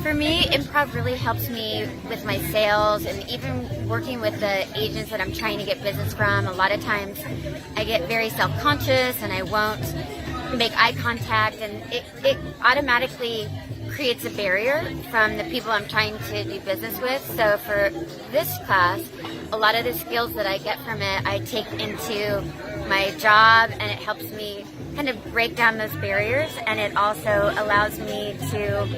For me, improv really helps me with my sales and even working with the agents that I'm trying to get business from. A lot of times I get very self-conscious and I won't make eye contact, and it automatically creates a barrier from the people I'm trying to do business with. So for this class, a lot of the skills that I get from it, I take into my job, and it helps me kind of break down those barriers, and it also allows me to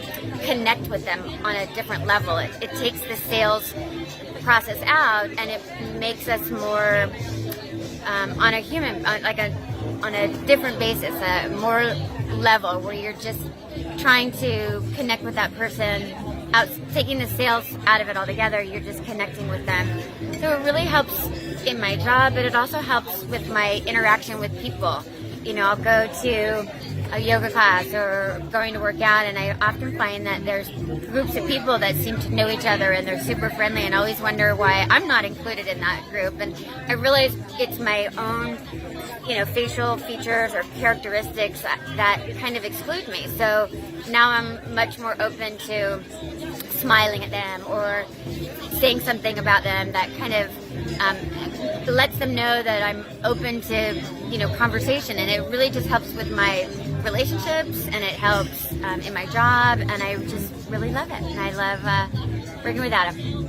connect with them on a different level. It takes the sales process out, and it makes us more on a human, on a different basis, a more level where you're just trying to connect with that person. Out, taking the sales out of it altogether, you're just connecting with them. So it really helps in my job, but it also helps with my interaction with people. You know, I'll go to a yoga class or going to work out, and I often find that there's groups of people that seem to know each other and they're super friendly, and I always wonder why I'm not included in that group. And I realize it's my own, facial features or characteristics that kind of exclude me. So now I'm much more open to smiling at them or saying something about them that kind of lets them know that I'm open to, conversation. And it really just helps with my relationships, and it helps in my job, and I just really love it. And I love working with Adam.